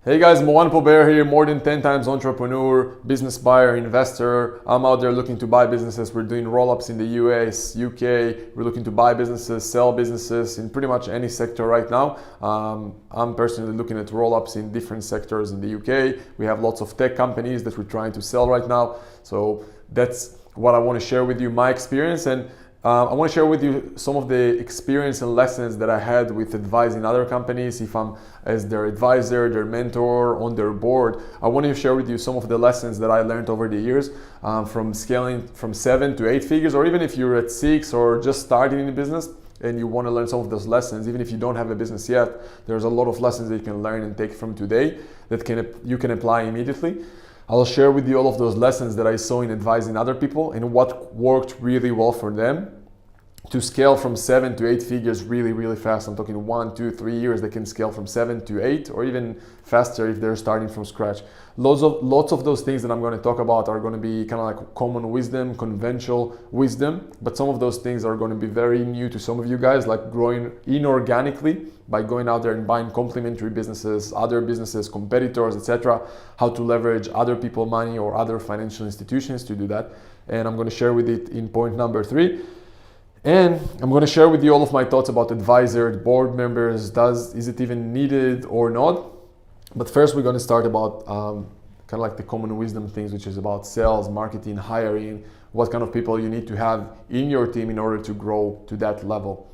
Hey guys, Moan Pobert here, more than 10 times entrepreneur, business buyer, investor. I'm out there looking to buy businesses. We're doing roll-ups in the US, UK. We're looking to buy businesses, sell businesses in pretty much any sector right now. I'm personally looking at roll-ups in different sectors in the UK. We have lots of tech companies that we're trying to sell right now. So that's what I want to share with you, my experience. And I want to share with you some of the experience and lessons that I had with advising other companies. If I'm as their advisor, their mentor, on their board, I want to share with you some of the lessons that I learned over the years from scaling from 7 to 8 figures, or even if you're at 6 or just starting in a business and you want to learn some of those lessons, even if you don't have a business yet, there's a lot of lessons that you can learn and take from today that you can apply immediately. I'll share with you all of those lessons that I saw in advising other people and what worked really well for them to scale from 7 to 8 figures really fast. I'm talking 1, 2, 3 years. They can scale from 7 to 8 or even faster if they're starting from scratch. Lots of those things that I'm going to talk about are going to be kind of like common wisdom, conventional wisdom, but some of those things are going to be very new to some of you guys, like growing inorganically by going out there and buying complementary businesses, other businesses, competitors, etc. How to leverage other people's money or other financial institutions to do that. And I'm going to share with it in point number 3. And I'm going to share with you all of my thoughts about advisor, board members, is it even needed or not? But first we're going to start about kind of like the common wisdom things, which is about sales, marketing, hiring, what kind of people you need to have in your team in order to grow to that level.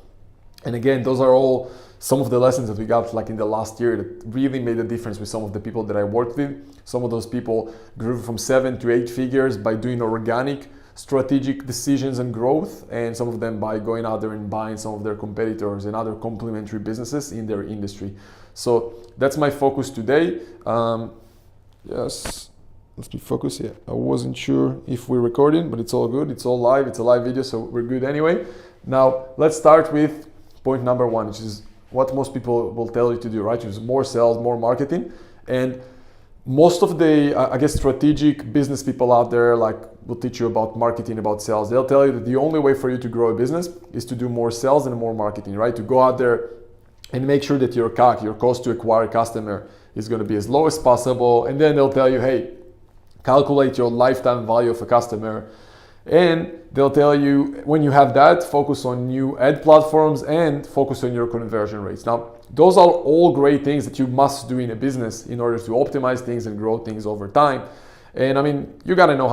And again, those are all some of the lessons that we got like in the last year that really made a difference with some of the people that I worked with. Some of those people grew from 7 to 8 figures by doing organic strategic decisions and growth, and some of them by going out there and buying some of their competitors and other complementary businesses in their industry. So that's my focus today. Yes, let's be focused here. I wasn't sure if we're recording, but it's all good. It's all live. It's a live video, so we're good anyway. Now let's start with point number 1, which is what most people will tell you to do, right? Which is more sales, more marketing. And most of the, I guess, strategic business people out there will teach you about marketing, about sales. They'll tell you that the only way for you to grow a business is to do more sales and more marketing, right? To go out there and make sure that your CAC, your cost to acquire a customer, is going to be as low as possible. And then they'll tell you, hey, calculate your lifetime value of a customer. And they'll tell you, when you have that, focus on new ad platforms and focus on your conversion rates. Now, those are all great things that you must do in a business in order to optimize things and grow things over time. And I mean, you got to know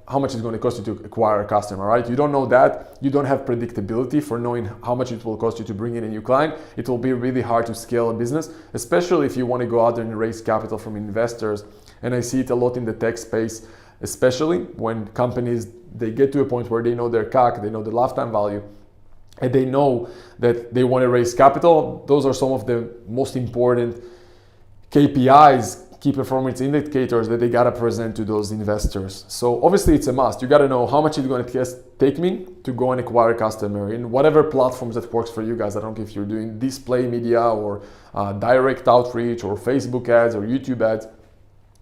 how much it's going to cost you to acquire a customer, right? You don't know that. You don't have predictability for knowing how much it will cost you to bring in a new client. It will be really hard to scale a business, especially if you want to go out there and raise capital from investors. And I see it a lot in the tech space, especially when companies, they get to a point where they know their CAC, they know the lifetime value, and they know that they want to raise capital. Those are some of the most important KPIs, key performance indicators, that they got to present to those investors. So obviously it's a must. You got to know how much it's going to take me to go and acquire a customer in whatever platforms that works for you guys. I don't care if you're doing display media or direct outreach or Facebook ads or YouTube ads.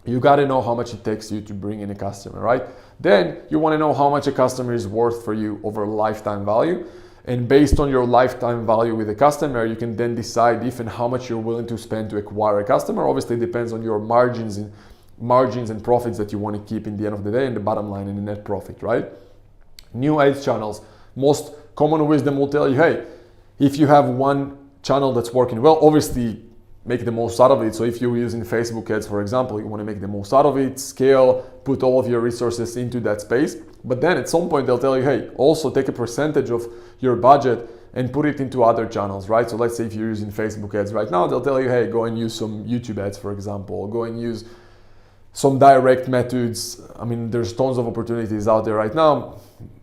You got to know how much it takes you to bring in a customer, right? Then you want to know how much a customer is worth for you over lifetime value. And based on your lifetime value with a customer, you can then decide if and how much you're willing to spend to acquire a customer. Obviously, it depends on your margins and profits that you want to keep in the end of the day, and the bottom line and the net profit, right? New ads channels. Most common wisdom will tell you, hey, if you have one channel that's working well, obviously make the most out of it. So if you're using Facebook ads, for example, you want to make the most out of it, scale, put all of your resources into that space. But then at some point they'll tell you, hey, also take a percentage of your budget and put it into other channels, right? So let's say if you're using Facebook ads right now, they'll tell you, hey, go and use some YouTube ads, for example, go and use some direct methods. I mean, there's tons of opportunities out there right now.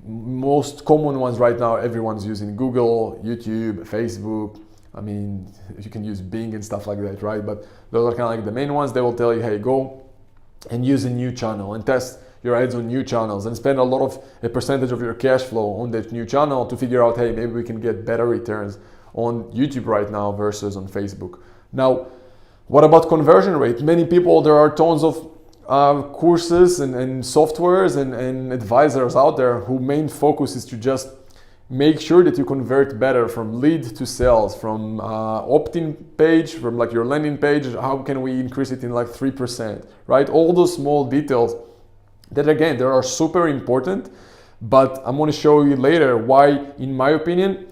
Most common ones right now, everyone's using Google, YouTube, Facebook. I mean, you can use Bing and stuff like that, right? But those are kind of like the main ones. They will tell you, hey, go and use a new channel and test your ads on new channels and spend a percentage of your cash flow on that new channel to figure out, hey, maybe we can get better returns on YouTube right now versus on Facebook. Now, what about conversion rate? Many people, there are tons of courses and softwares and advisors out there whose main focus is to just make sure that you convert better from lead to sales, from opt-in page, from like your landing page, how can we increase it in like 3%, right? All those small details that again, they are super important, but I'm going to show you later why, in my opinion,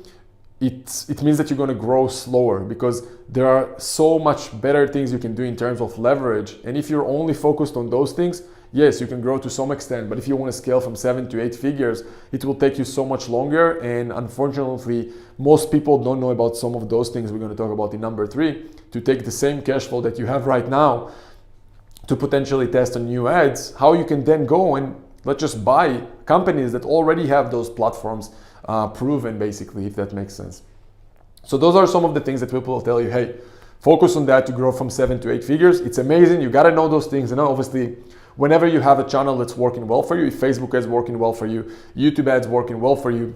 it means that you're going to grow slower, because there are so much better things you can do in terms of leverage. And if you're only focused on those things, yes, you can grow to some extent, but if you want to scale from 7 to 8 figures, it will take you so much longer. And unfortunately, most people don't know about some of those things we're going to talk about in number 3, to take the same cash flow that you have right now to potentially test on new ads, how you can then go and let's just buy companies that already have those platforms proven, basically, if that makes sense. So those are some of the things that people will tell you, hey, focus on that to grow from 7 to 8 figures. It's amazing. You got to know those things. And obviously, whenever you have a channel that's working well for you, if Facebook is working well for you, YouTube ads working well for you,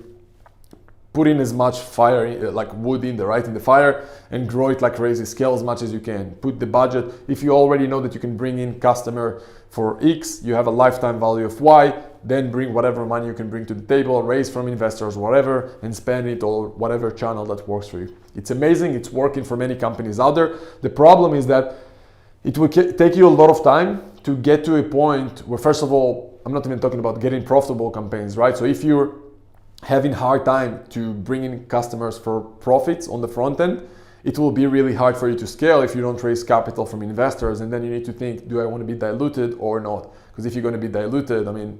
put in as much fire, like wood in the fire, and grow it like crazy. Scale as much as you can. Put the budget. If you already know that you can bring in customer for X, you have a lifetime value of Y, then bring whatever money you can bring to the table, raise from investors, whatever, and spend it or whatever channel that works for you. It's amazing. It's working for many companies out there. The problem is that it will take you a lot of time to get to a point where, first of all, I'm not even talking about getting profitable campaigns, right? So if you're having hard time to bring in customers for profits on the front end, it will be really hard for you to scale if you don't raise capital from investors. And then you need to think, do I want to be diluted or not? Because if you're going to be diluted, I mean,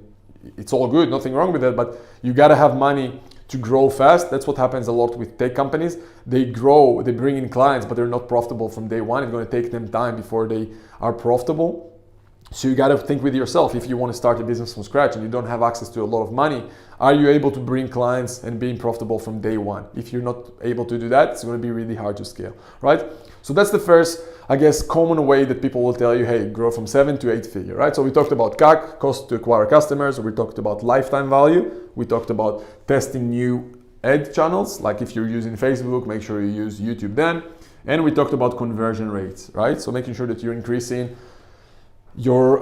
it's all good, nothing wrong with that, but you got to have money to grow fast. That's what happens a lot with tech companies. They grow, they bring in clients, but they're not profitable from day one. It's going to take them time before they are profitable. So you got to think with yourself, if you want to start a business from scratch and you don't have access to a lot of money, are you able to bring clients and being profitable from day one? If you're not able to do that, it's going to be really hard to scale, right? So that's the first, I guess, common way that people will tell you, hey, grow from 7 to 8 figure, right? So we talked about CAC, cost to acquire customers. We talked about lifetime value. We talked about testing new ad channels. Like if you're using Facebook, make sure you use YouTube then. And we talked about conversion rates, right? So making sure that you're increasing your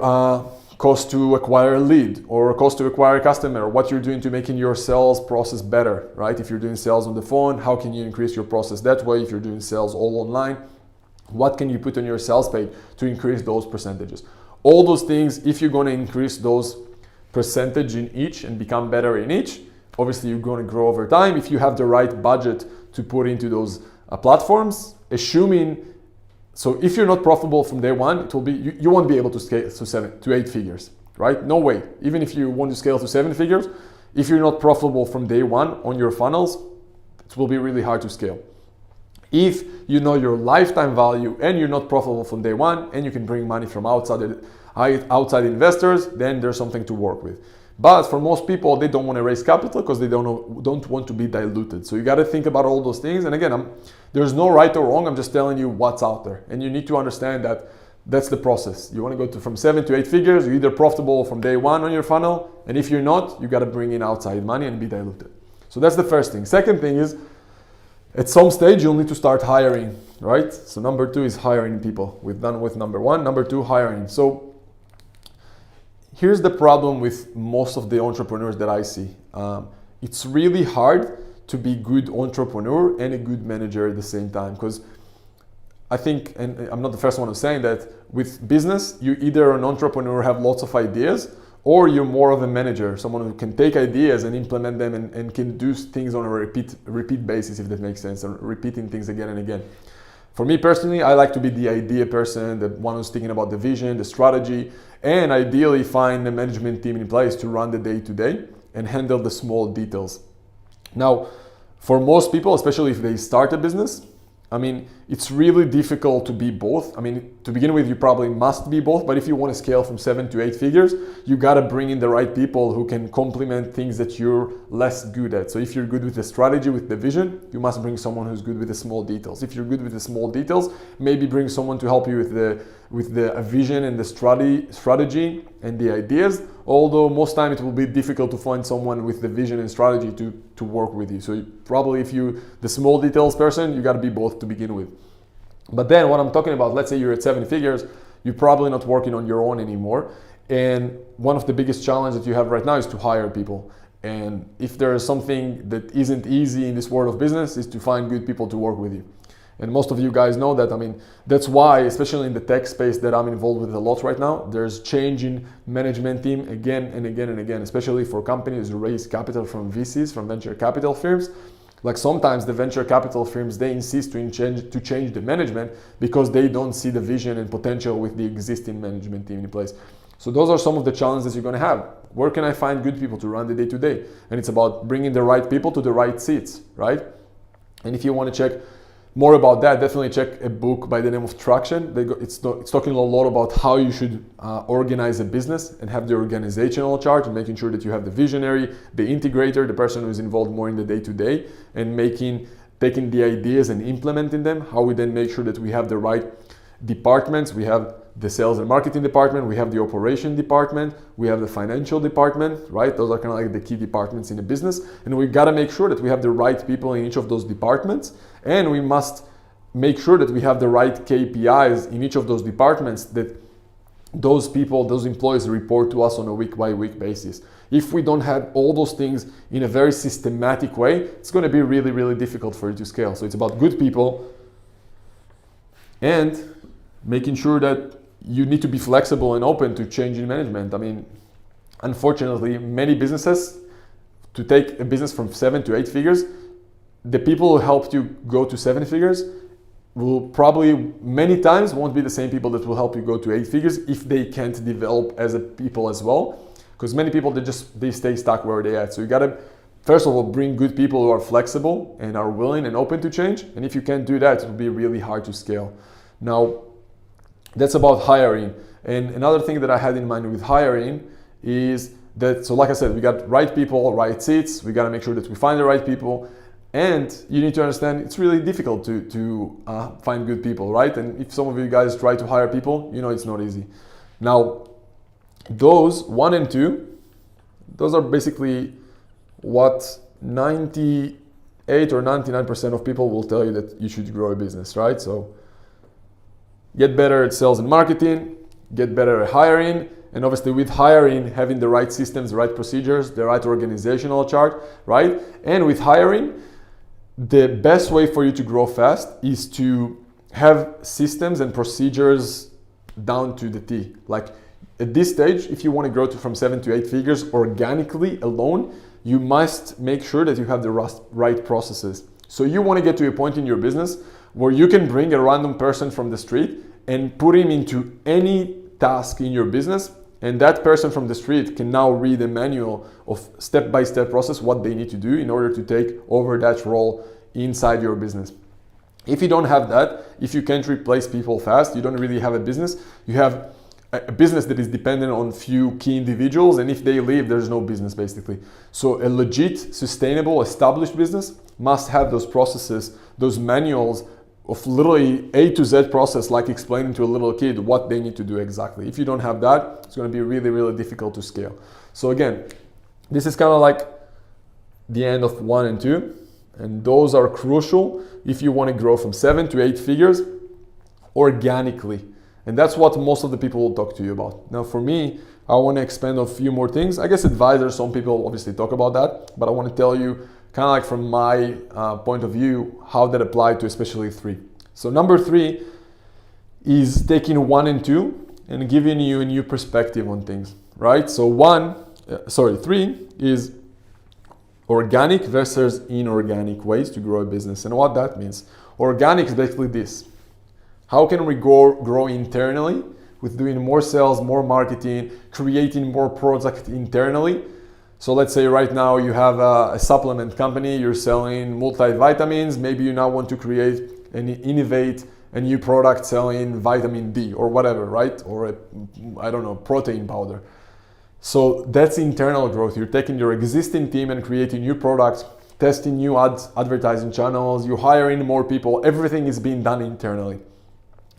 cost to acquire a lead or cost to acquire a customer, what you're doing to making your sales process better, right? If you're doing sales on the phone, how can you increase your process that way? If you're doing sales all online, what can you put on your sales page to increase those percentages? All those things, if you're going to increase those percentage in each and become better in each, obviously you're going to grow over time if you have the right budget to put into those platforms, assuming. So if you're not profitable from day one, it will be you won't be able to scale to 7 to 8 figures, right? No way. Even if you want to scale to 7 figures, if you're not profitable from day one on your funnels, it will be really hard to scale. If you know your lifetime value and you're not profitable from day one and you can bring money from outside investors, then there's something to work with. But for most people, they don't want to raise capital because they don't want to be diluted. So you got to think about all those things. And again, there's no right or wrong. I'm just telling you what's out there. And you need to understand that that's the process. You want to go from 7 to 8 figures. You're either profitable from day one on your funnel. And if you're not, you got to bring in outside money and be diluted. So that's the first thing. Second thing is, at some stage, you'll need to start hiring, right? So number 2 is hiring people. We've done with number 1. Number 2, hiring. So here's the problem with most of the entrepreneurs that I see. It's really hard to be good entrepreneur and a good manager at the same time, because I think, and I'm not the first one who's saying that, with business, you either an entrepreneur, have lots of ideas, or you're more of a manager, someone who can take ideas and implement them and can do things on a repeat basis, if that makes sense, and repeating things again and again. For me personally, I like to be the idea person, the one who's thinking about the vision, the strategy, and ideally find a management team in place to run the day-to-day and handle the small details. Now, for most people, especially if they start a business, I mean, it's really difficult to be both. I mean, to begin with, you probably must be both, but if you want to scale from 7 to 8 figures, you got to bring in the right people who can complement things that you're less good at. So if you're good with the strategy, with the vision, you must bring someone who's good with the small details. If you're good with the small details, maybe bring someone to help you with the vision and the strategy and the ideas. Although most time it will be difficult to find someone with the vision and strategy to work with you. So probably if you, the small details person, you got to be both to begin with. But then what I'm talking about, let's say you're at 7 figures, you're probably not working on your own anymore. And one of the biggest challenges that you have right now is to hire people. And if there is something that isn't easy in this world of business, is to find good people to work with you. And most of you guys know that. I mean, that's why, especially in the tech space that I'm involved with a lot right now, there's change in management team again and again and again, especially for companies who raise capital from VCs, from venture capital firms. Like sometimes the venture capital firms, they insist to change the management because they don't see the vision and potential with the existing management team in place. So those are some of the challenges you're going to have. Where can I find good people to run the day-to-day? And it's about bringing the right people to the right seats, right? And if you want to check more about that, definitely check a book by the name of Traction. It's talking a lot about how you should organize a business and have the organizational chart, and making sure that you have the visionary, the integrator, the person who's involved more in the day-to-day, and taking the ideas and implementing them. How we then make sure that we have the right departments. We have the sales and marketing department, we have the operation department, we have the financial department, right? Those are kind of like the key departments in a business. And we got to make sure that we have the right people in each of those departments. And we must make sure that we have the right KPIs in each of those departments, that those people, those employees report to us on a week-by-week basis. If we don't have all those things in a very systematic way, it's going to be really, really difficult for you to scale. So it's about good people and making sure that you need to be flexible and open to changing management. I mean, unfortunately, many businesses, to take a business from 7 to 8 figures, the people who helped you go to 7 figures will probably many times won't be the same people that will help you go to 8 figures if they can't develop as a people as well. Because many people, they stay stuck where they're at. So you gotta, first of all, bring good people who are flexible and are willing and open to change. And if you can't do that, it will be really hard to scale. Now, that's about hiring. And another thing that I had in mind with hiring is that, so like I said, we got right people, right seats. We got to make sure that we find the right people. And you need to understand it's really difficult to find good people, right? And if some of you guys try to hire people, you know it's not easy. Now, those 1 and 2, those are basically what 98 or 99% of people will tell you that you should grow a business, right? So get better at sales and marketing, get better at hiring, and obviously with hiring, having the right systems, the right procedures, the right organizational chart, right? And with hiring, the best way for you to grow fast is to have systems and procedures down to the T. Like at this stage, if you want to grow from 7 to 8 figures organically alone, you must make sure that you have the right processes. So you want to get to a point in your business where you can bring a random person from the street and put him into any task in your business, and that person from the street can now read a manual of step-by-step process, what they need to do in order to take over that role inside your business. If you don't have that, if you can't replace people fast, you don't really have a business. You have a business that is dependent on few key individuals, and if they leave, there's no business basically. So a legit, sustainable, established business must have those processes, those manuals of literally A to Z process, like explaining to a little kid what they need to do exactly. If you don't have that, it's going to be really, really difficult to scale. So again, this is kind of like the end of 1 and 2, and those are crucial if you want to grow from 7 to 8 figures organically. And that's what most of the people will talk to you about. Now for me, I want to expand on a few more things. I guess advisors, some people obviously talk about that, but I want to tell you kind of like from my point of view, how that applied to especially 3. So number 3 is taking 1 and 2 and giving you a new perspective on things, right? So 3 is organic versus inorganic ways to grow a business. And what that means, organic is basically this. How can we grow internally with doing more sales, more marketing, creating more product internally? So let's say right now you have a supplement company, you're selling multivitamins, maybe you now want to create and innovate a new product selling vitamin D or whatever, right? Or protein powder. So that's internal growth. You're taking your existing team and creating new products, testing new advertising channels, you're hiring more people, everything is being done internally.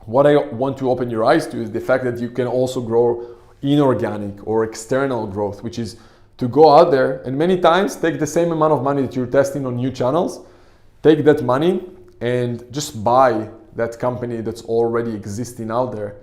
What I want to open your eyes to is the fact that you can also grow inorganic or external growth, which is to go out there and many times take the same amount of money that you're testing on new channels, take that money and just buy that company that's already existing out there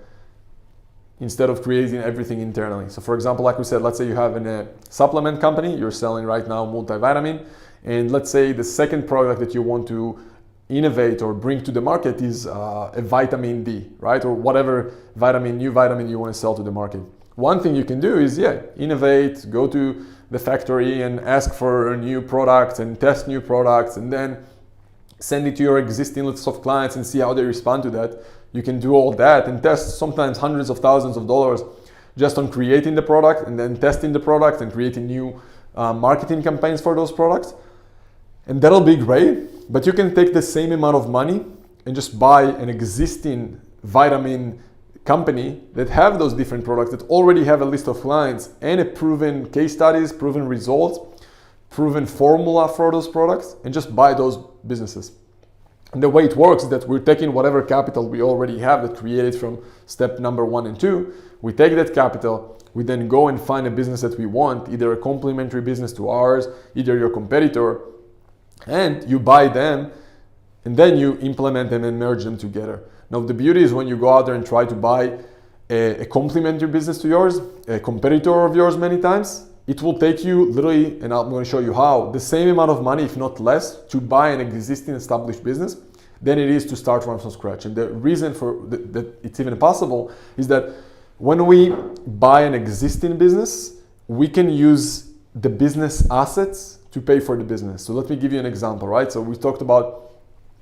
instead of creating everything internally. So for example, like we said, let's say you have a supplement company, you're selling right now multivitamin, and let's say the second product that you want to innovate or bring to the market is a vitamin D, right? Or whatever new vitamin you want to sell to the market. One thing you can do is, innovate, go to the factory and ask for new products and test new products, and then send it to your existing list of clients and see how they respond to that. You can do all that and test sometimes hundreds of thousands of dollars just on creating the product and then testing the product and creating new marketing campaigns for those products. And that'll be great, but you can take the same amount of money and just buy an existing vitamin company that have those different products, that already have a list of clients and a proven case studies, proven results, proven formula for those products, and just buy those businesses. And the way it works is that we're taking whatever capital we already have that created from step number 1 and 2, we take that capital, we then go and find a business that we want, either a complementary business to ours, either your competitor, and you buy them, and then you implement them and merge them together. Now the beauty is when you go out there and try to buy a complementary business to yours, a competitor of yours many times, it will take you literally, and I'm going to show you how, the same amount of money, if not less, to buy an existing established business than it is to start from scratch. And the reason for that it's even possible is that when we buy an existing business, we can use the business assets to pay for the business. So let me give you an example, right? So we talked about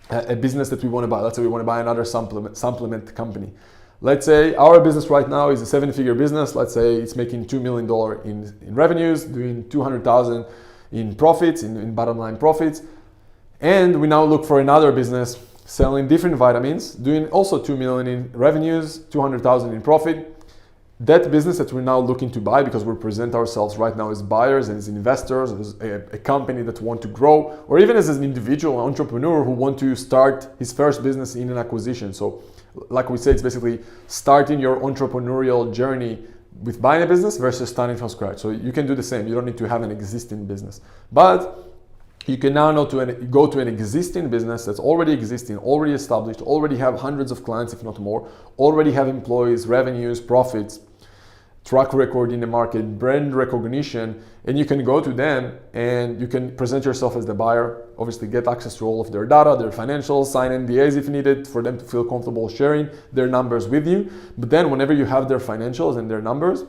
a business that we want to buy. Let's say we want to buy another supplement company. Let's say our business right now is a 7-figure business. Let's say it's making $2 million in revenues, doing $200,000 in profits, in bottom line profits. And we now look for another business selling different vitamins, doing also $2 million in revenues, $200,000 in profit. That business that we're now looking to buy, because we present ourselves right now as buyers and as investors, as a company that want to grow, or even as an individual entrepreneur who want to start his first business in an acquisition. So like we say, it's basically starting your entrepreneurial journey with buying a business versus starting from scratch. So you can do the same. You don't need to have an existing business. But you can now go to an existing business that's already existing, already established, already have hundreds of clients, if not more, already have employees, revenues, profits, track record in the market, brand recognition, and you can go to them and you can present yourself as the buyer, obviously get access to all of their data, their financials, sign NDAs if needed for them to feel comfortable sharing their numbers with you. But then whenever you have their financials and their numbers,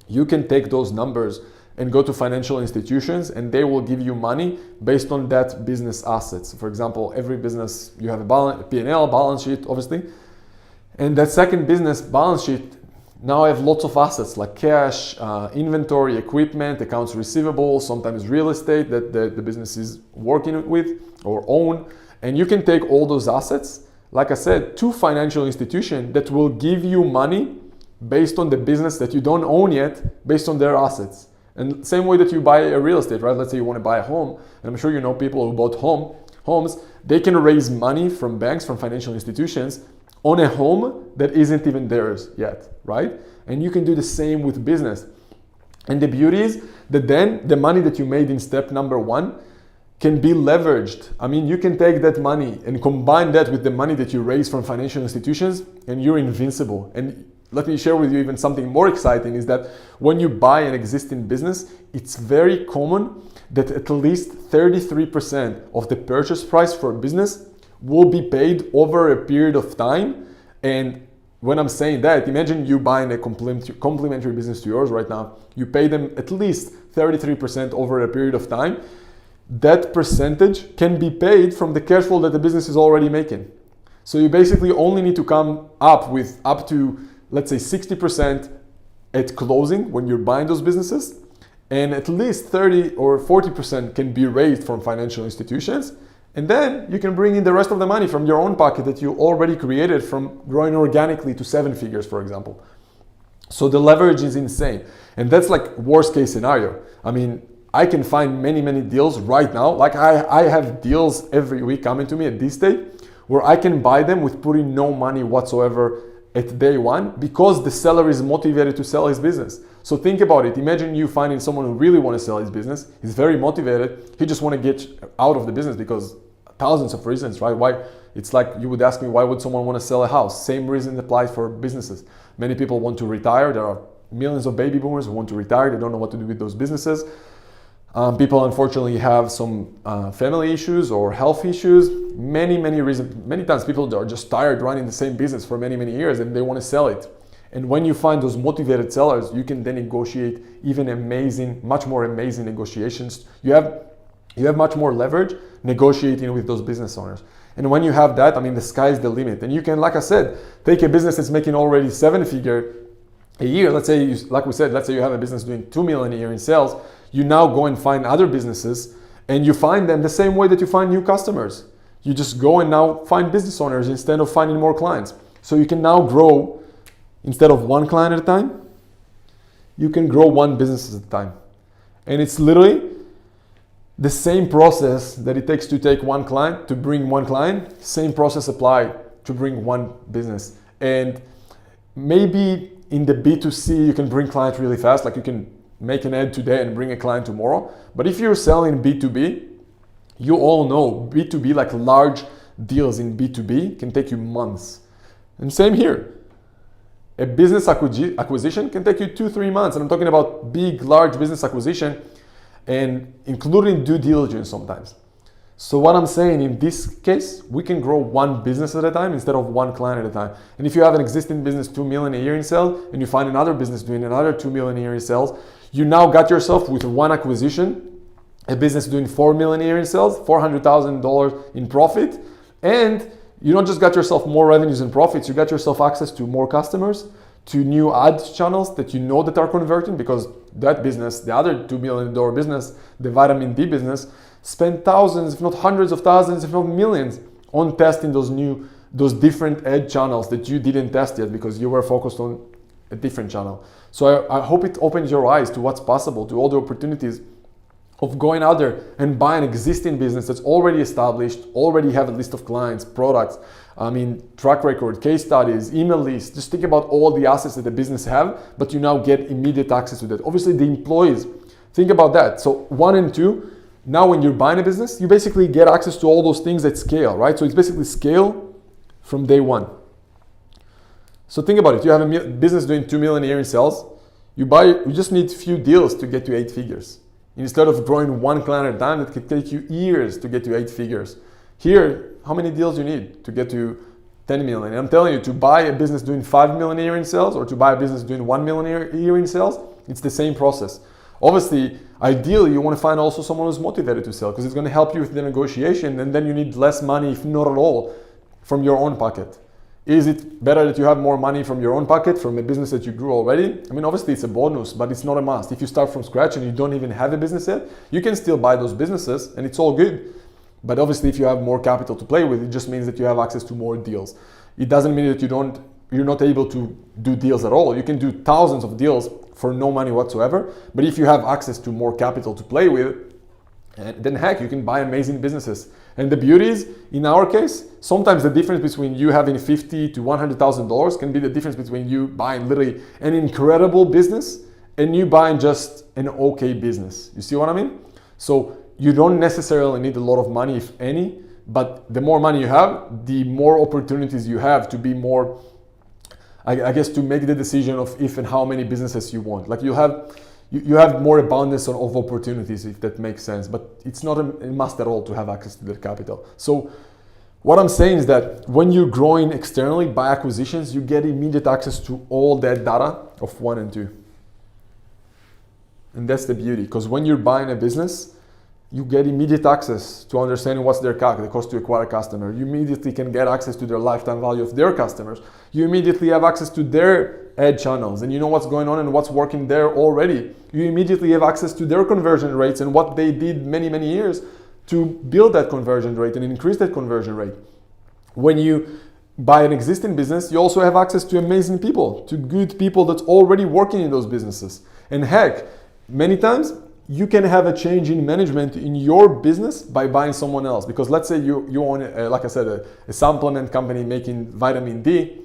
you can take those numbers and go to financial institutions and they will give you money based on that business assets. For example, every business, you have a P&L, balance sheet, obviously, and that second business balance sheet now I have lots of assets like cash, inventory, equipment, accounts receivable, sometimes real estate that the business is working with or own. And you can take all those assets, like I said, to financial institution that will give you money based on the business that you don't own yet, based on their assets. And same way that you buy a real estate, right? Let's say you want to buy a home, and I'm sure you know people who bought homes, they can raise money from banks, from financial institutions, on a home that isn't even theirs yet, right? And you can do the same with business. And the beauty is that then the money that you made in step number 1 can be leveraged. I mean, you can take that money and combine that with the money that you raise from financial institutions, and you're invincible. And let me share with you even something more exciting is that when you buy an existing business, it's very common that at least 33% of the purchase price for a business will be paid over a period of time. And when I'm saying that, imagine you buying a complementary business to yours right now. You pay them at least 33% over a period of time. That percentage can be paid from the cash flow that the business is already making. So you basically only need to come up with up to, let's say, 60% at closing when you're buying those businesses, and at least 30 or 40% can be raised from financial institutions. And then you can bring in the rest of the money from your own pocket that you already created from growing organically to 7 figures, for example. So the leverage is insane. And that's like worst case scenario. I mean, I can find many deals right now. Like I have deals every week coming to me at this stage where I can buy them with putting no money whatsoever at day one because the seller is motivated to sell his business. So think about it. Imagine you finding someone who really wants to sell his business. He's very motivated. He just want to get out of the business because thousands of reasons, right? Why? It's like you would ask me, why would someone want to sell a house? Same reason applies for businesses. Many people want to retire. There are millions of baby boomers who want to retire. They don't know what to do with those businesses. People unfortunately have some family issues or health issues. Many reasons. Many times people are just tired running the same business for many years and they want to sell it. And when you find those motivated sellers, you can then negotiate even much more amazing negotiations. You have much more leverage negotiating with those business owners. And when you have that, I mean, the sky's the limit. And you can, like I said, take a business that's making already 7-figure a year. Let's say, let's say you have a business doing 2 million a year in sales. You now go and find other businesses and you find them the same way that you find new customers. You just go and now find business owners instead of finding more clients. So you can now grow, instead of one client at a time, you can grow one business at a time. And it's literally the same process that it takes to take one client, to bring one client, same process applied to bring one business. And maybe in the B2C, you can bring clients really fast, like you can make an ad today and bring a client tomorrow. But if you're selling B2B, you all know B2B, like large deals in B2B, can take you months. And same here. A business acquisition can take you 2-3 months. And I'm talking about big, large business acquisition and including due diligence sometimes. So what I'm saying, in this case, we can grow one business at a time instead of one client at a time. And if you have an existing business, 2 million a year in sales, and you find another business doing another 2 million a year in sales, you now got yourself with one acquisition, a business doing 4 million a year in sales, $400,000 in profit, and you don't just got yourself more revenues and profits, you got yourself access to more customers, to new ad channels that you know that are converting, because that business, the other $2 million business, the vitamin D business, spent thousands, if not hundreds of thousands, if not millions, on testing those different ad channels that you didn't test yet because you were focused on a different channel. So I hope it opens your eyes to what's possible, to all the opportunities of going out there and buying an existing business that's already established, already have a list of clients, products, track record, case studies, email lists. Just think about all the assets that the business have, but you now get immediate access to that. Obviously the employees, think about that. So 1 and 2, now when you're buying a business, you basically get access to all those things at scale, right? So it's basically scale from day one. So think about it. You have a business doing 2 million a year in sales. You just need a few deals to get to 8 figures. Instead of growing one client at a time, that could take you years to get to 8 figures. Here, how many deals you need to get to 10 million? And I'm telling you, to buy a business doing 5 million a year in sales or to buy a business doing 1 million a year in sales, it's the same process. Obviously, ideally, you want to find also someone who's motivated to sell because it's going to help you with the negotiation, and then you need less money, if not at all, from your own pocket. Is it better that you have more money from your own pocket, from a business that you grew already? I mean, obviously it's a bonus, but it's not a must. If you start from scratch and you don't even have a business yet, you can still buy those businesses and it's all good. But obviously if you have more capital to play with, it just means that you have access to more deals. It doesn't mean that you're not able to do deals at all. You can do thousands of deals for no money whatsoever. But if you have access to more capital to play with, then heck, you can buy amazing businesses. And the beauty is, in our case, sometimes the difference between you having $50,000 to $100,000 can be the difference between you buying literally an incredible business and you buying just an okay business. You see what I mean? So you don't necessarily need a lot of money, if any, but the more money you have, the more opportunities you have to be more, I guess, to make the decision of if and how many businesses you want. Like you have more abundance of opportunities, if that makes sense, but it's not a must at all to have access to that capital. So what I'm saying is that when you're growing externally by acquisitions, you get immediate access to all that data of 1 and 2. And that's the beauty, because when you're buying a business, you get immediate access to understanding what's their CAC, the cost to acquire a customer. You immediately can get access to their lifetime value of their customers. You immediately have access to their ad channels and you know what's going on and what's working there already. You immediately have access to their conversion rates and what they did many years to build that conversion rate and increase that conversion rate. When you buy an existing business, you also have access to amazing people, to good people that's already working in those businesses. And heck, many times, you can have a change in management in your business by buying someone else. Because let's say you own, like I said, a supplement company making vitamin D.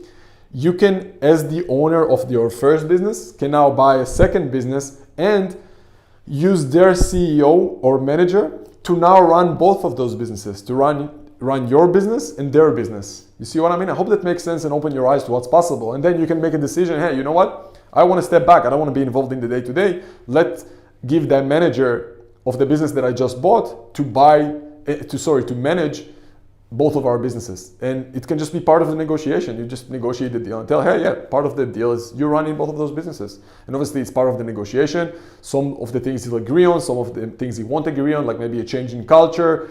You can, as the owner of your first business, can now buy a second business and use their CEO or manager to now run both of those businesses, to run run your business and their business. You see what I mean? I hope that makes sense and open your eyes to what's possible. And then you can make a decision, hey, you know what? I want to step back. I don't want to be involved in the day-to-day. Let's give that manager of the business that I just bought to manage both of our businesses. And it can just be part of the negotiation. You just negotiate the deal and tell, hey, yeah, part of the deal is you running both of those businesses. And obviously it's part of the negotiation. Some of the things you'll agree on, some of the things you won't agree on, like maybe a change in culture.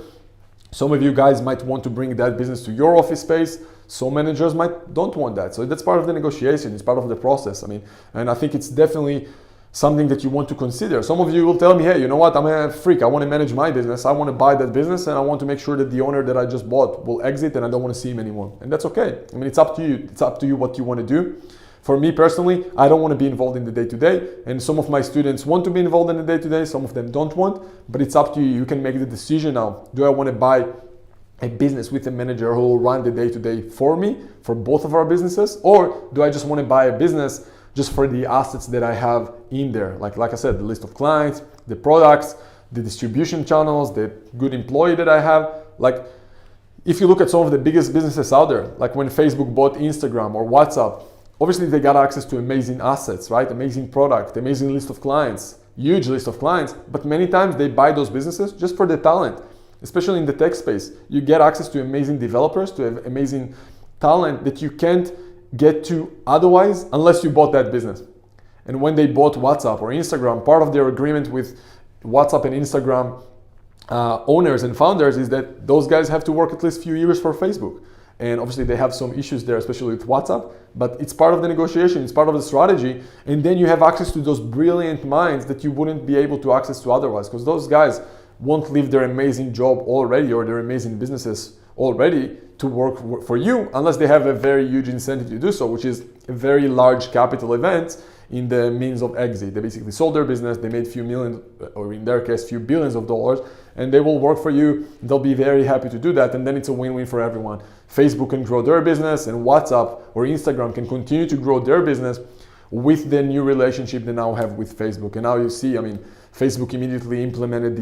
Some of you guys might want to bring that business to your office space. Some managers don't want that. So that's part of the negotiation. It's part of the process. I mean, and I think it's definitely something that you want to consider. Some of you will tell me, hey, you know what? I'm a freak. I want to manage my business. I want to buy that business and I want to make sure that the owner that I just bought will exit and I don't want to see him anymore. And that's okay. I mean, it's up to you. It's up to you what you want to do. For me personally, I don't want to be involved in the day-to-day, and some of my students want to be involved in the day-to-day, some of them don't want, but it's up to you. You can make the decision now. Do I want to buy a business with a manager who will run the day-to-day for me, for both of our businesses, or do I just want to buy a business just for the assets that I have in there? Like I said, the list of clients, the products, the distribution channels, the good employee that I have. Like, if you look at some of the biggest businesses out there, like when Facebook bought Instagram or WhatsApp, obviously they got access to amazing assets, right? Amazing product, amazing list of clients, huge list of clients, but many times they buy those businesses just for the talent, especially in the tech space. You get access to amazing developers, to have amazing talent that you can't get to otherwise unless you bought that business. And when they bought WhatsApp or Instagram, part of their agreement with WhatsApp and Instagram owners and founders is that those guys have to work at least a few years for Facebook. And obviously they have some issues there, especially with WhatsApp, but it's part of the negotiation, it's part of the strategy. And then you have access to those brilliant minds that you wouldn't be able to access to otherwise, because those guys won't leave their amazing job already or their amazing businesses already to work for you unless they have a very huge incentive to do so, which is a very large capital event in the means of exit. They basically sold their business, they made a few million, or in their case, few billions of dollars, and they will work for you. They'll be very happy to do that, and then it's a win-win for everyone. Facebook can grow their business, and WhatsApp or Instagram can continue to grow their business with the new relationship they now have with Facebook. And now you see, I mean, Facebook immediately implemented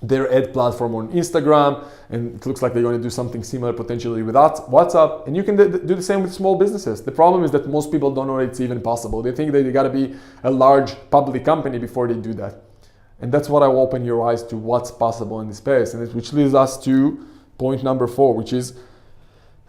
their ad platform on Instagram, and it looks like they're going to do something similar potentially with WhatsApp. And you can do the same with small businesses. The problem is that most people don't know it's even possible. They think that they got to be a large public company before they do that. And that's what I will open your eyes to what's possible in this space, and which leads us to point number 4, which is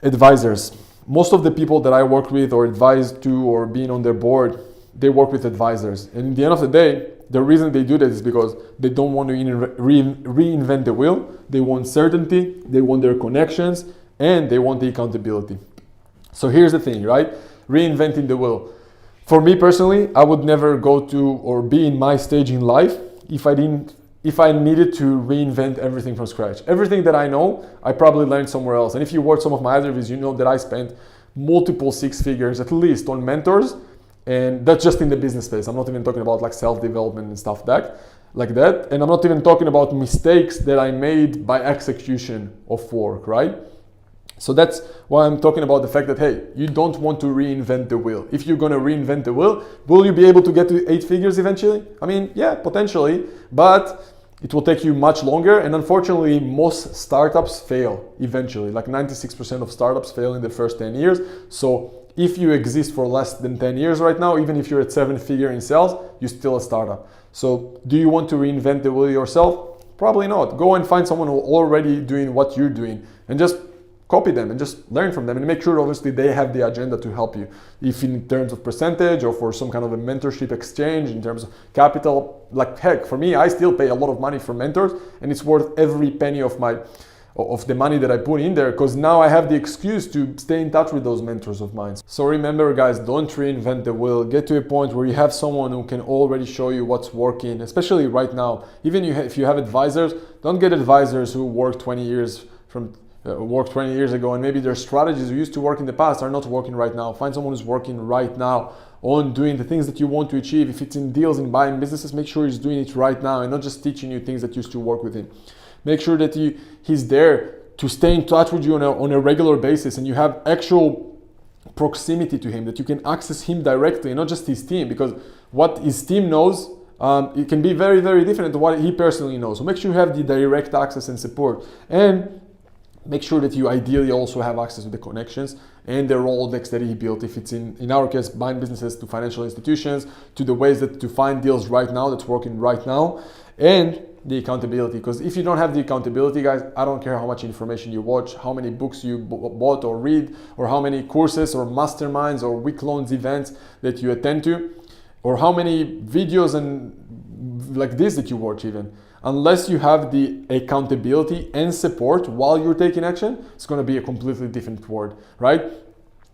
advisors. Most of the people that I work with or advise to or being on their board, they work with advisors. And in the end of the day, the reason they do that is because they don't want to reinvent the wheel. They want certainty, they want their connections, and they want the accountability. So here's the thing, right? Reinventing the wheel. For me personally, I would never go to or be in my stage in life if I needed to reinvent everything from scratch. Everything that I know, I probably learned somewhere else. And if you watch some of my other videos, you know that I spent multiple 6 figures at least on mentors. And that's just in the business space. I'm not even talking about like self-development and stuff like that. And I'm not even talking about mistakes that I made by execution of work, right? So that's why I'm talking about the fact that, hey, you don't want to reinvent the wheel. If you're going to reinvent the wheel, will you be able to get to 8 figures eventually? I mean, yeah, potentially, but it will take you much longer. And unfortunately, most startups fail eventually. Like 96% of startups fail in the first 10 years. So if you exist for less than 10 years right now, even if you're at 7 figure in sales, you're still a startup. So do you want to reinvent the wheel yourself? Probably not. Go and find someone who's already doing what you're doing and just copy them and just learn from them, and make sure obviously they have the agenda to help you. If in terms of percentage or for some kind of a mentorship exchange, in terms of capital, like heck, for me, I still pay a lot of money for mentors, and it's worth every penny of the money that I put in there, because now I have the excuse to stay in touch with those mentors of mine. So remember guys, don't reinvent the wheel. Get to a point where you have someone who can already show you what's working, especially right now. Even if you have advisors, don't get advisors who work 20 years ago, and maybe their strategies who used to work in the past are not working right now. Find someone who's working right now on doing the things that you want to achieve. If it's in deals, in buying businesses, make sure he's doing it right now and not just teaching you things that used to work with him. Make sure that he's there to stay in touch with you on a regular basis, and you have actual proximity to him, that you can access him directly and not just his team, because what his team knows, it can be very, very different to what he personally knows. So make sure you have the direct access and support. And Make sure that you ideally also have access to the connections and the Rolodex that he built. If it's in our case, buying businesses to financial institutions, to the ways that to find deals right now, that's working right now, and the accountability. Because if you don't have the accountability, guys, I don't care how much information you watch, how many books you bought or read, or how many courses or masterminds or week-long events that you attend to, or how many videos and like this that you watch even. Unless you have the accountability and support while you're taking action, it's going to be a completely different world, right?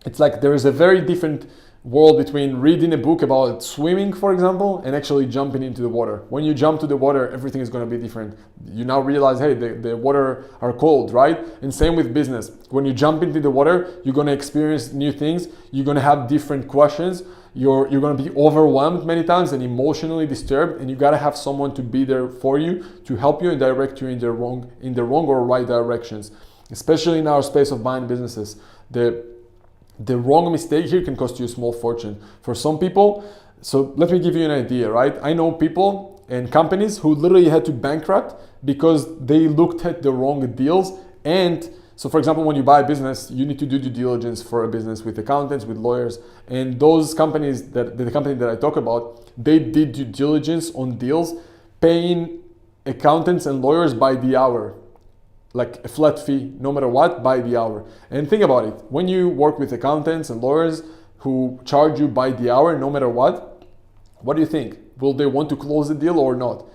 It's like there is a very different world between reading a book about swimming, for example, and actually jumping into the water. When you jump to the water, everything is going to be different. You now realize, hey, the water are cold, right? And same with business. When you jump into the water, you're going to experience new things. You're going to have different questions. You're going to be overwhelmed many times and emotionally disturbed, and you got to have someone to be there for you, to help you and direct you in the wrong or right directions. Especially in our space of buying businesses, the wrong mistake here can cost you a small fortune. For some people, so let me give you an idea, right? I know people and companies who literally had to bankrupt because they looked at the wrong deals. And so for example, when you buy a business, you need to do due diligence for a business with accountants, with lawyers. And those companies, the company that I talk about, they did due diligence on deals, paying accountants and lawyers by the hour. Like a flat fee, no matter what, by the hour. And think about it, when you work with accountants and lawyers who charge you by the hour, no matter what do you think? Will they want to close the deal or not?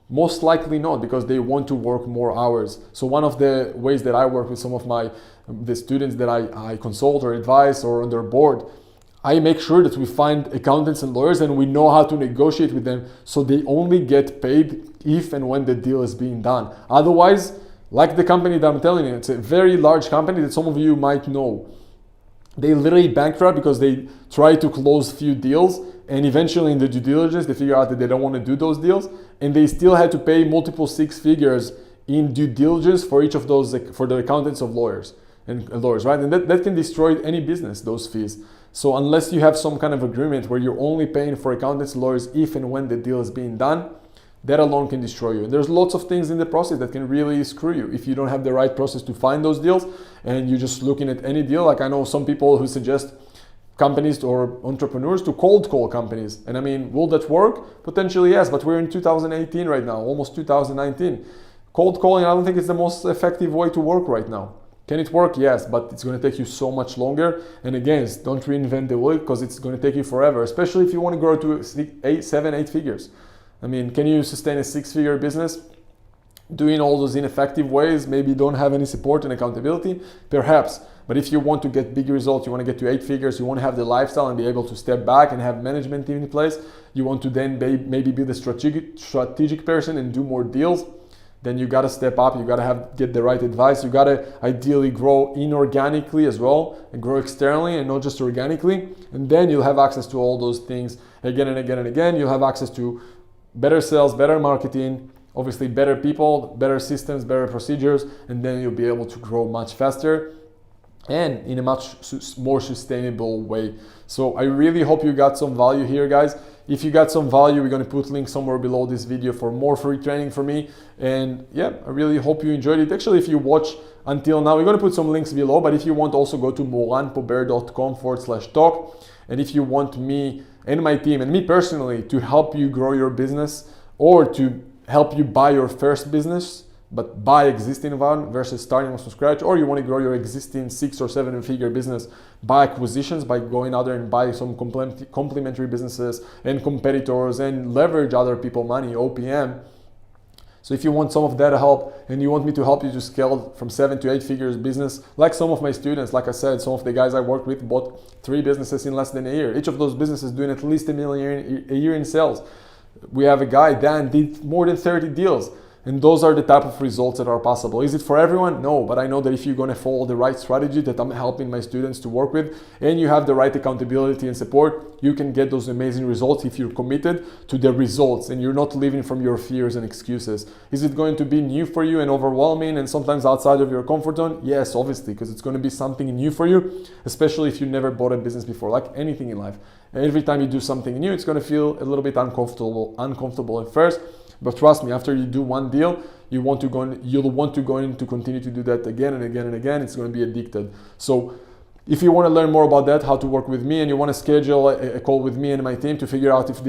Most likely not, because they want to work more hours. So one of the ways that I work with some of the students that I consult or advise or on their board, I make sure that we find accountants and lawyers and we know how to negotiate with them so they only get paid if and when the deal is being done. Otherwise, like the company that I'm telling you, it's a very large company that some of you might know. They literally bankrupt because they try to close few deals, and eventually in the due diligence, they figure out that they don't want to do those deals, and they still had to pay multiple six figures in due diligence for each of those, for the accountants of lawyers and lawyers, right? And that can destroy any business, those fees. So unless you have some kind of agreement where you're only paying for accountants and lawyers if and when the deal is being done, that alone can destroy you. And there's lots of things in the process that can really screw you if you don't have the right process to find those deals and you're just looking at any deal. Like I know some people who suggest companies or entrepreneurs to cold call companies. And I mean, will that work? Potentially yes, but we're in 2018 right now, almost 2019. Cold calling, I don't think it's the most effective way to work right now. Can it work? Yes, but it's going to take you so much longer. And again, don't reinvent the wheel because it's going to take you forever, especially if you want to grow to 7, 8 figures. I mean, can you sustain a 6-figure business doing all those ineffective ways? Maybe you don't have any support and accountability, perhaps. But if you want to get big results, you want to get to 8 figures, you want to have the lifestyle and be able to step back and have management team in place, you want to then maybe be the strategic person and do more deals, then you got to step up, you got to get the right advice, you got to ideally grow inorganically as well and grow externally and not just organically. And then you'll have access to all those things again and again and again. You'll have access to better sales, better marketing, obviously better people, better systems, better procedures, and then you'll be able to grow much faster and in a much more sustainable way. So I really hope you got some value here, guys. If you got some value, we're going to put links somewhere below this video for more free training for me. And yeah, I really hope you enjoyed it. Actually, if you watch until now, we're going to put some links below, but if you want, also go to moranpober.com/talk. And if you want me and my team and me personally to help you grow your business or to help you buy your first business, but buy existing one versus starting from scratch, or you want to grow your existing 6 or 7 figure business by acquisitions, by going out there and buy some complementary businesses and competitors and leverage other people's money, OPM. So if you want some of that help and you want me to help you to scale from 7 to 8 figures business, like some of my students, like I said, some of the guys I worked with bought 3 businesses in less than a year. Each of those businesses doing at least $1 million a year in sales. We have a guy, Dan, did more than 30 deals. And those are the type of results that are possible. Is it for everyone? No, but I know that if you're going to follow the right strategy that I'm helping my students to work with, and you have the right accountability and support, you can get those amazing results if you're committed to the results and you're not living from your fears and excuses. Is it going to be new for you and overwhelming and sometimes outside of your comfort zone? Yes, obviously, because it's going to be something new for you, especially if you never bought a business before, like anything in life. And every time you do something new, it's going to feel a little bit uncomfortable at first. But trust me, after you do one deal, you'll want to go in to continue to do that again and again and again. It's going to be addicted. So if you want to learn more about that, how to work with me, and you want to schedule a call with me and my team to figure out if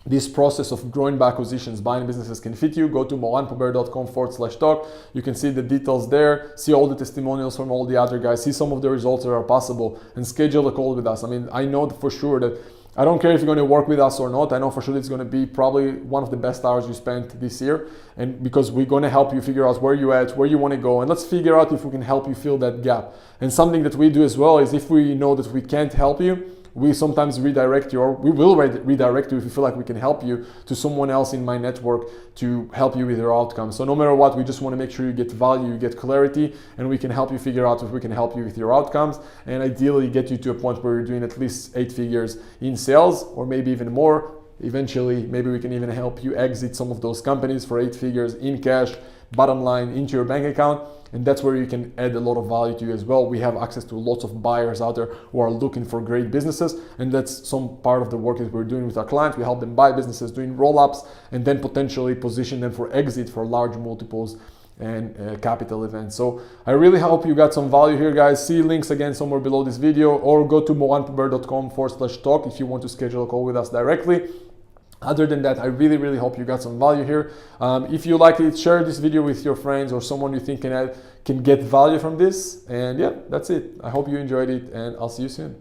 this process of growing by acquisitions, buying businesses can fit you, go to moranpober.com/talk. You can see the details there, see all the testimonials from all the other guys, see some of the results that are possible, and schedule a call with us. I mean, I know for sure that I don't care if you're going to work with us or not. I know for sure it's going to be probably one of the best hours you spent this year. And because we're going to help you figure out where you're at, where you want to go. And let's figure out if we can help you fill that gap. And something that we do as well is if we know that we can't help you, we sometimes redirect you, or we will redirect you if we feel like we can help you to someone else in my network to help you with your outcomes. So no matter what, we just want to make sure you get value, you get clarity, and we can help you figure out if we can help you with your outcomes, and ideally get you to a point where you're doing at least 8 figures in sales, or maybe even more. Eventually, maybe we can even help you exit some of those companies for 8 figures in cash, bottom line, into your bank account. And that's where you can add a lot of value to you as well. We have access to lots of buyers out there who are looking for great businesses. And that's some part of the work that we're doing with our clients. We help them buy businesses, doing roll-ups, and then potentially position them for exit for large multiples and capital events. So I really hope you got some value here, guys. See links again somewhere below this video, or go to moranpober.com/talk if you want to schedule a call with us directly. Other than that, I really hope you got some value here. If you like it, share this video with your friends or someone you think can get value from this. And yeah, that's it. I hope you enjoyed it, and I'll see you soon.